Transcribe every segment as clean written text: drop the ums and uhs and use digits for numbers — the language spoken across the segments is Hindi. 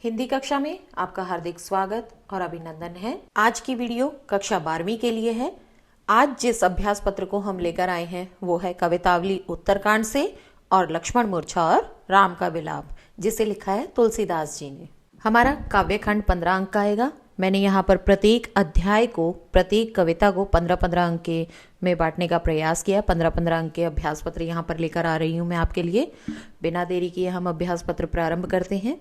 हिंदी कक्षा में आपका हार्दिक स्वागत और अभिनंदन है। आज की वीडियो कक्षा 12वीं के लिए है। आज जिस अभ्यास पत्र को हम लेकर आए हैं वो है कवितावली उत्तरकांड से और लक्ष्मण मूर्छा और राम का विलाप, जिसे लिखा है तुलसीदास जी ने। हमारा काव्य खंड 15 अंक का आएगा। मैंने यहाँ पर प्रत्येक अध्याय को, प्रत्येक कविता को 15-15 अंक के में बांटने का प्रयास किया। 15-15 अंक के अभ्यास पत्र यहाँ पर लेकर आ रही हूँ मैं आपके लिए। बिना देरी किए हम अभ्यास पत्र प्रारंभ करते हैं।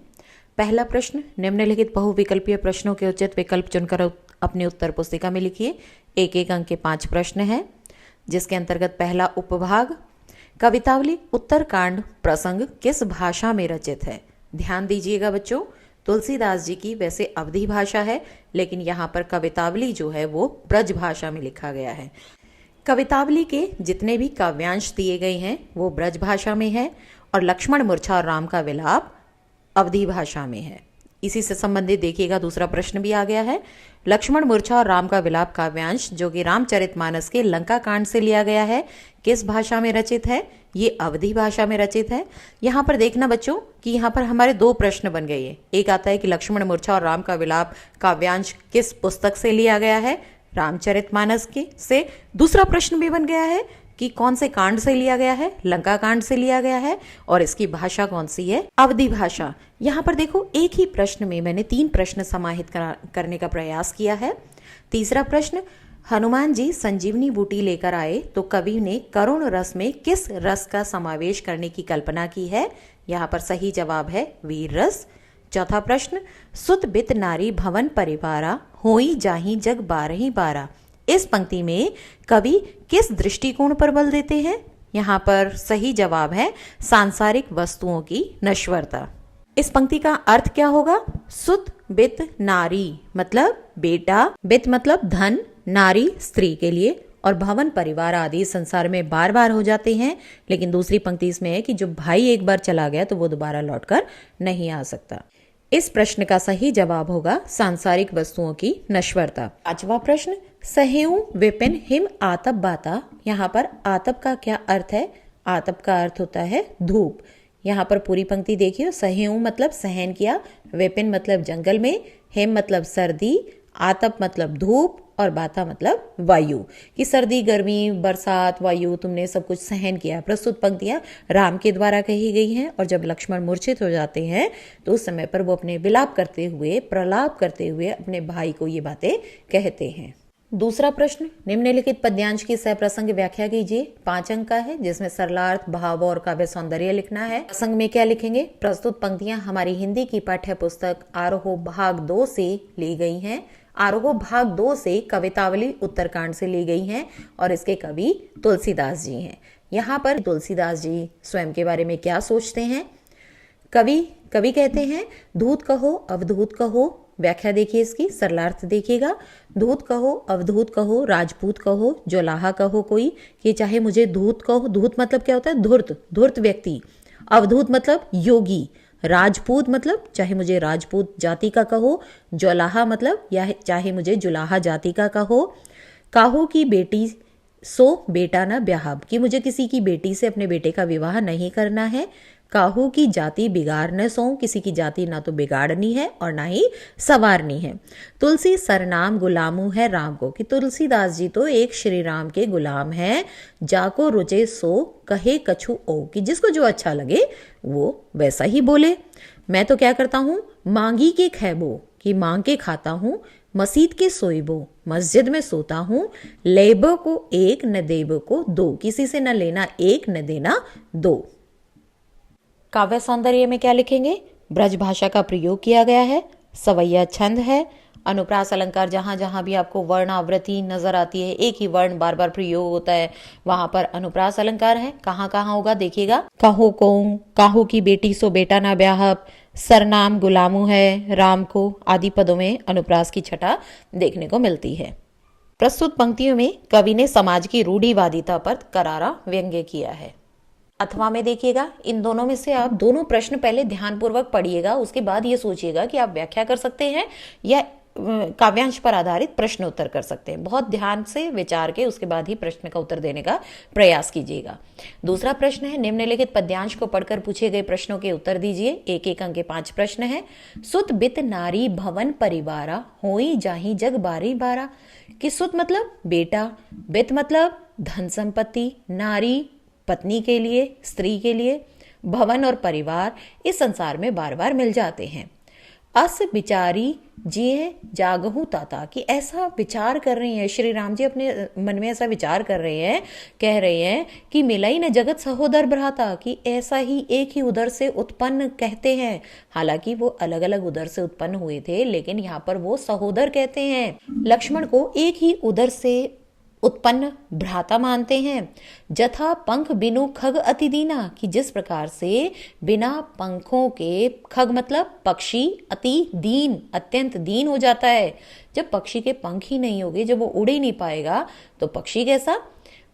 पहला प्रश्न, निम्नलिखित बहुविकल्पीय प्रश्नों के उचित विकल्प चुनकर अपनी उत्तर पुस्तिका में लिखिए। एक एक अंक के 5 प्रश्न हैं, जिसके अंतर्गत पहला उपभाग, कवितावली उत्तरकांड प्रसंग किस भाषा में रचित है। ध्यान दीजिएगा बच्चों, तुलसीदास जी की वैसे अवधी भाषा है, लेकिन यहाँ पर कवितावली जो है वो ब्रज भाषा में लिखा गया है। कवितावली के जितने भी काव्यांश दिए गए हैं वो ब्रज भाषा में है और लक्ष्मण मूर्छा और राम का विलाप अवधी भाषा में है। इसी से संबंधित देखिएगा दूसरा प्रश्न भी आ गया है। लक्ष्मण मूर्छा और राम का विलाप काव्यांश जो कि रामचरितमानस के लंका कांड से लिया गया है, किस भाषा में रचित है। ये अवधी भाषा में रचित है। यहाँ पर देखना बच्चों कि यहाँ पर हमारे 2 प्रश्न बन गए हैं। एक आता है कि लक्ष्मण मूर्छा और राम का विलाप काव्यांश किस पुस्तक से लिया गया है, रामचरितमानस के से। दूसरा प्रश्न भी बन गया है कि कौन से कांड से लिया गया है, लंका कांड से लिया गया है और इसकी भाषा कौन सी है, अवधी भाषा। यहाँ पर देखो एक ही प्रश्न में मैंने 3 प्रश्न समाहित करने का प्रयास किया है। तीसरा प्रश्न, हनुमान जी संजीवनी बूटी लेकर आए तो कवि ने करुण रस में किस रस का समावेश करने की कल्पना की है। यहाँ पर सही जवाब है वीर रस। चौथा प्रश्न, सुत बित नारी भवन परिवारा होई जाहि जग बारही बारा। इस पंक्ति में कवि किस दृष्टिकोण पर बल देते हैं। यहाँ पर सही जवाब है सांसारिक वस्तुओं की नश्वरता। इस पंक्ति का अर्थ क्या होगा। सुत बित नारी मतलब बेटा, बित मतलब धन, नारी स्त्री के लिए, और भवन परिवार आदि संसार में बार बार हो जाते हैं। लेकिन दूसरी पंक्ति इसमें है कि जो भाई एक बार चला गया तो वो दोबारा लौटकर नहीं आ सकता। इस प्रश्न का सही जवाब होगा सांसारिक वस्तुओं की नश्वरता। 5वां प्रश्न, सहेऊ विपिन हिम आतप बाता। यहाँ पर आतप का क्या अर्थ है। आतप का अर्थ होता है धूप। यहाँ पर पूरी पंक्ति देखिए। सहेऊ मतलब सहन किया, विपिन मतलब जंगल में, हिम मतलब सर्दी, आतप मतलब धूप और बाता मतलब वायु, कि सर्दी, गर्मी, बरसात, वायु तुमने सब कुछ सहन किया। प्रस्तुत पंक्तियां राम के द्वारा कही गई हैं और जब लक्ष्मण मूर्छित हो जाते हैं तो उस समय पर वो अपने विलाप करते हुए, प्रलाप करते हुए अपने भाई को ये बातें कहते हैं। दूसरा प्रश्न, निम्नलिखित पद्यांश की सहप्रसंग व्याख्या कीजिए। 5 अंक का है, जिसमें सरलार्थ, भाव और काव्य सौंदर्य लिखना है। प्रसंग में क्या लिखेंगे। प्रस्तुत पंक्तियां हमारी हिंदी की पाठ्य पुस्तक आरोह भाग 2 से ली गई हैं। आरोह भाग 2 से कवितावली उत्तरकांड से ली गई हैं और इसके कवि तुलसीदास जी हैं। यहाँ पर तुलसीदास जी स्वयं के बारे में क्या सोचते हैं। कवि कहते हैं, धूत कहो अवधूत कहो। व्याख्या देखिए इसकी, सरलार्थ देखिएगा। धूत कहो अवधूत कहो, राजपूत कहो, जोलाहा कहो कोई, कि चाहे मुझे धूत कहो। धूत मतलब क्या होता है, धूर्त व्यक्ति। अवधूत मतलब योगी। राजपूत मतलब चाहे मुझे राजपूत जाति का कहो। जोलाहा मतलब या चाहे मुझे जुलाहा जाति का कहो। काहो की बेटी सो बेटा न ब्याहब, कि मुझे किसी की बेटी से अपने बेटे का विवाह नहीं करना है। काहू की जाति बिगाड़ न सो, किसी की जाति ना तो बिगाड़नी है और ना ही सवारनी है। तुलसी सरनाम गुलामू है राम को, कि तुलसीदास जी तो एक श्री राम के गुलाम हैं। जाको रुचे सो कहे कछु ओ, कि जिसको जो अच्छा लगे वो वैसा ही बोले। मैं तो क्या करता हूँ, मांगी के खैबो, कि मांग के खाता हूँ। मसीद के सोइबो, मस्जिद में सोता हूँ। लेबो को एक न देबो को दो, किसी से न लेना एक न देना दो। काव्य सौंदर्य में क्या लिखेंगे। ब्रज भाषा का प्रयोग किया गया है, सवैया छंद है, अनुप्रास अलंकार, जहां जहां भी आपको वर्ण आवृत्ति नजर आती है, एक ही वर्ण बार बार प्रयोग होता है, वहां पर अनुप्रास अलंकार है। कहाँ कहाँ होगा देखिएगा। कहो को, काहो की बेटी सो बेटा ना ब्याहब, सरनाम गुलामू है राम को, आदि पदों में अनुप्रास की छटा देखने को मिलती है। प्रस्तुत पंक्तियों में कवि ने समाज की रूढ़िवादिता पर करारा व्यंग्य किया है। अथवा में देखिएगा, इन दोनों में से आप दोनों प्रश्न पहले ध्यानपूर्वक पढ़िएगा, उसके बाद ये सोचिएगा कि आप व्याख्या कर सकते हैं या काव्यांश पर आधारित प्रश्नोत्तर कर सकते हैं। बहुत ध्यान से विचार के उसके बाद ही प्रश्न का उत्तर देने का प्रयास कीजिएगा। दूसरा प्रश्न है, निम्नलिखित पद्यांश को पढ़कर पूछे गए प्रश्नों के उत्तर दीजिए। एक एक अंक के 5 प्रश्न है। सुत बित नारी भवन परिवारा, होई जाहि जग बारी बारा। कि सुत मतलब बेटा, बित मतलब धन संपत्ति, नारी पत्नी के लिए, स्त्री के लिए, भवन और परिवार इस संसार में बार बार मिल जाते हैं। अस विचारी जिये जागहु ताता, कि ऐसा विचार कर रही हैं श्री राम जी, अपने मन में ऐसा विचार कर रहे हैं, कह रहे हैं कि मिलाई न जगत सहोदर भ्राता, कि ऐसा ही एक ही उदर से उत्पन्न कहते हैं। हालांकि वो अलग अलग उदर से उत्पन्न हुए थे, लेकिन यहाँ पर वो सहोदर कहते हैं। लक्ष्मण को एक ही उदर से उत्पन्न भ्राता मानते हैं। जथा पंख बिनु खग अति दीना, कि जिस प्रकार से बिना पंखों के, खग मतलब पक्षी, अति दीन अत्यंत दीन हो जाता है। जब पक्षी के पंख ही नहीं होंगे, जब वो उड़ ही नहीं पाएगा तो पक्षी कैसा।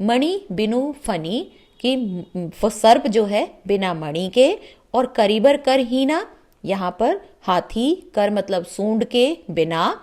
मणि बिनु फनी, कि सर्प जो है बिना मणि के, और करीबर कर हीना, यहाँ पर हाथी, कर मतलब सूंड के बिना।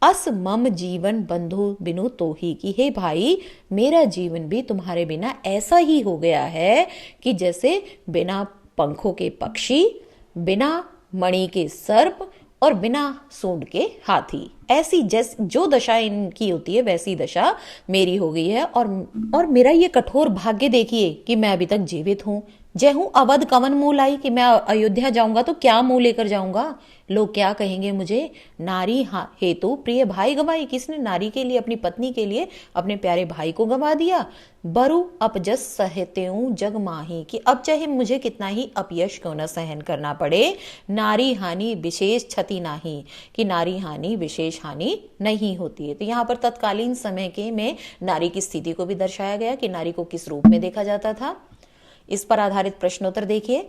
अस मम जीवन बंधु बिनु तोही, की हे भाई मेरा जीवन भी तुम्हारे बिना ऐसा ही हो गया है कि जैसे बिना पंखों के पक्षी, बिना मणि के सर्प और बिना सूंड के हाथी, ऐसी जैसी जो दशा इनकी होती है वैसी दशा मेरी हो गई है। और मेरा ये कठोर भाग्य देखिए कि मैं अभी तक जीवित हूं। जय हूं अवध कवन मुंह लाई, कि मैं अयोध्या जाऊंगा तो क्या मुंह लेकर जाऊंगा, लोग क्या कहेंगे मुझे। नारी हेतु प्रिय भाई गवाई, किसने नारी के लिए, अपनी पत्नी के लिए अपने प्यारे भाई को गंवा दिया। बरु अपजस सहतेऊ जग माही, कि अब चाहे मुझे कितना ही अपयश क्यों न सहन करना पड़े, नारी हानि विशेष क्षति नाही, कि नारी हानि विशेष हानि नहीं होती है। तो यहाँ पर तत्कालीन समय के में नारी की स्थिति को भी दर्शाया गया कि नारी को किस रूप में देखा जाता था। इस पर आधारित प्रश्नोत्तर देखिए।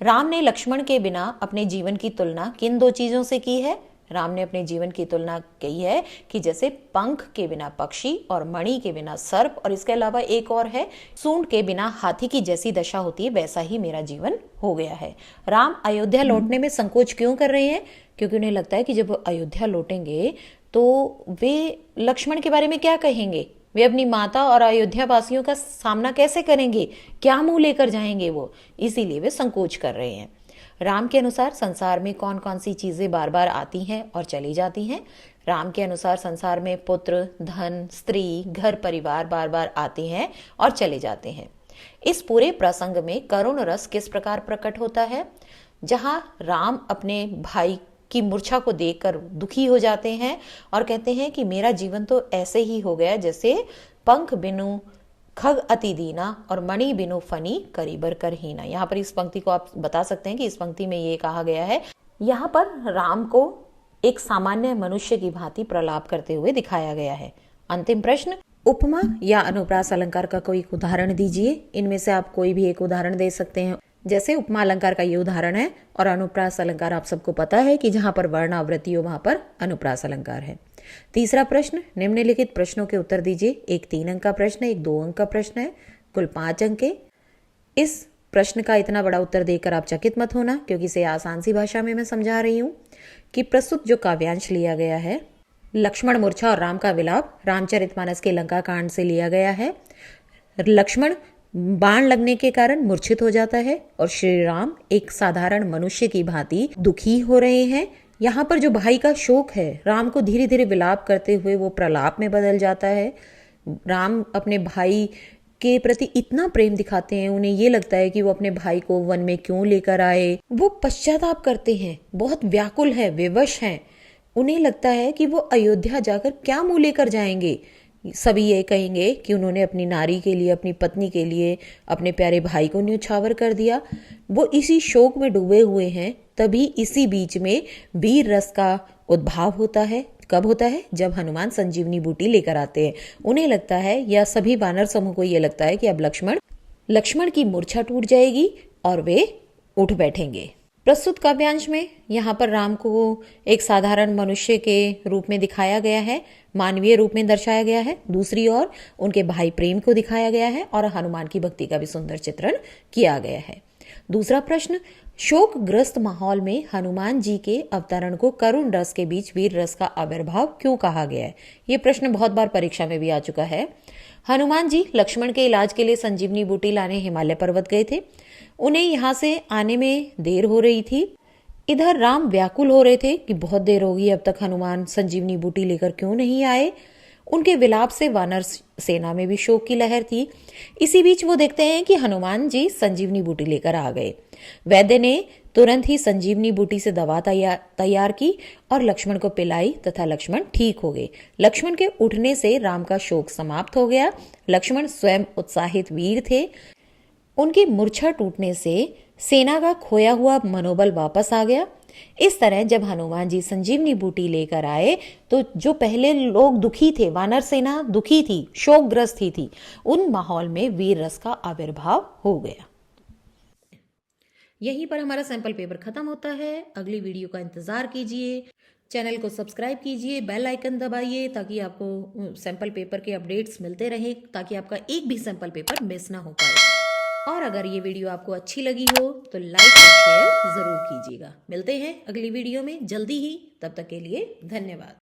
राम ने लक्ष्मण के बिना अपने जीवन की तुलना किन 2 चीजों से की है। राम ने अपने जीवन की तुलना की है कि जैसे पंख के बिना पक्षी और मणि के बिना सर्प, और इसके अलावा एक और है, सूंड के बिना हाथी की जैसी दशा होती है वैसा ही मेरा जीवन हो गया है। राम अयोध्या लौटने में संकोच क्यों कर रहे हैं, क्योंकि उन्हें लगता है कि जब अयोध्या लौटेंगे तो वे लक्ष्मण के बारे में क्या कहेंगे, वे अपनी माता और अयोध्या वासियों का सामना कैसे करेंगे, क्या मुंह लेकर जाएंगे वो, इसीलिए वे संकोच कर रहे हैं। राम के अनुसार संसार में कौन कौन सी चीजें बार बार आती हैं और चली जाती हैं। राम के अनुसार संसार में पुत्र, धन, स्त्री, घर परिवार बार बार आते हैं और चले जाते हैं। इस पूरे प्रसंग में करुण रस किस प्रकार प्रकट होता है। जहां राम अपने भाई की मूर्छा को देखकर दुखी हो जाते हैं और कहते हैं कि मेरा जीवन तो ऐसे ही हो गया जैसे पंख बिनु खग अति दीना और मणि बिनु फनी करीबर कर हीना। यहाँ पर इस पंक्ति को आप बता सकते हैं कि इस पंक्ति में ये कहा गया है, यहाँ पर राम को एक सामान्य मनुष्य की भांति प्रलाप करते हुए दिखाया गया है। अंतिम प्रश्न, उपमा या अनुप्रास अलंकार का कोई उदाहरण दीजिए। इनमें से आप कोई भी एक उदाहरण दे सकते हैं। जैसे उपमा अलंकार का ये उदाहरण है और अनुप्रास अलंकार आप सबको पता है कि जहां पर वर्ण आवृत्ति हो वहां पर अनुप्रास अलंकार है। तीसरा प्रश्न, निम्नलिखित प्रश्नों के उत्तर दीजिए। एक 3 अंक का प्रश्न है, एक 2 अंक का प्रश्न है, कुल 5 अंक के। इस प्रश्न का इतना बड़ा उत्तर देकर आप चकित मत होना, क्योंकि इसे आसान सी भाषा में मैं समझा रही हूँ कि प्रस्तुत जो काव्यांश लिया गया है, लक्ष्मण मूर्छा और राम का विलाप रामचरितमानस के लंका कांड से लिया गया है। लक्ष्मण बाण लगने के कारण मूर्छित हो जाता है और श्री राम एक साधारण मनुष्य की भांति दुखी हो रहे हैं। यहाँ पर जो भाई का शोक है, राम को धीरे धीरे विलाप करते हुए वो प्रलाप में बदल जाता है। राम अपने भाई के प्रति इतना प्रेम दिखाते हैं, उन्हें ये लगता है कि वो अपने भाई को वन में क्यों लेकर आए। वो पश्चाताप करते हैं, बहुत व्याकुल है, विवश हैं। उन्हें लगता है कि वो अयोध्या जाकर क्या मुंह लेकर जाएंगे। सभी ये कहेंगे कि उन्होंने अपनी नारी के लिए, अपनी पत्नी के लिए अपने प्यारे भाई को न्यौछावर कर दिया। वो इसी शोक में डूबे हुए हैं। तभी इसी बीच में वीर रस का उद्भाव होता है। कब होता है? जब हनुमान संजीवनी बूटी लेकर आते हैं। उन्हें लगता है, या सभी वानर समूह को ये लगता है कि अब लक्ष्मण की मूर्छा टूट जाएगी और वे उठ बैठेंगे। प्रस्तुत काव्यांश में यहाँ पर राम को एक साधारण मनुष्य के रूप में दिखाया गया है, मानवीय रूप में दर्शाया गया है। दूसरी ओर उनके भाई प्रेम को दिखाया गया है और हनुमान की भक्ति का भी सुंदर चित्रण किया गया है। दूसरा प्रश्न, शोकग्रस्त माहौल में हनुमान जी के अवतरण को करुण रस के बीच वीर रस का आविर्भाव क्यों कहा गया है? ये प्रश्न बहुत बार परीक्षा में भी आ चुका है। हनुमान जी लक्ष्मण के इलाज के लिए संजीवनी बूटी लाने हिमालय पर्वत गए थे। उन्हें यहाँ से आने में देर हो रही थी। इधर राम व्याकुल हो रहे थे कि बहुत देर होगी, अब तक हनुमान संजीवनी बूटी लेकर क्यों नहीं आए। उनके विलाप से वानर सेना में भी शोक की लहर थी। इसी बीच वो देखते हैं कि हनुमान जी संजीवनी बूटी लेकर आ गए। वैद्य ने तुरंत ही संजीवनी बूटी से दवा तैयार की और लक्ष्मण को पिलाई तथा लक्ष्मण ठीक हो गए। लक्ष्मण के उठने से राम का शोक समाप्त हो गया। लक्ष्मण स्वयं उत्साहित वीर थे। उनकी मूर्छा टूटने से सेना का खोया हुआ मनोबल वापस आ गया। इस तरह जब हनुमान जी संजीवनी बूटी लेकर आए तो जो पहले लोग दुखी थे, वानर सेना दुखी थी, शोकग्रस्त थी, उन माहौल में वीर रस का आविर्भाव हो गया। यहीं पर हमारा सैंपल पेपर खत्म होता है। अगली वीडियो का इंतजार कीजिए। चैनल को सब्सक्राइब कीजिए, बेल आइकन दबाइए ताकि आपको सैंपल पेपर के अपडेट्स मिलते रहें, ताकि आपका एक भी सैंपल पेपर मिस ना हो पाए। और अगर ये वीडियो आपको अच्छी लगी हो तो लाइक और शेयर जरूर कीजिएगा। मिलते हैं अगली वीडियो में जल्दी ही, तब तक के लिए धन्यवाद।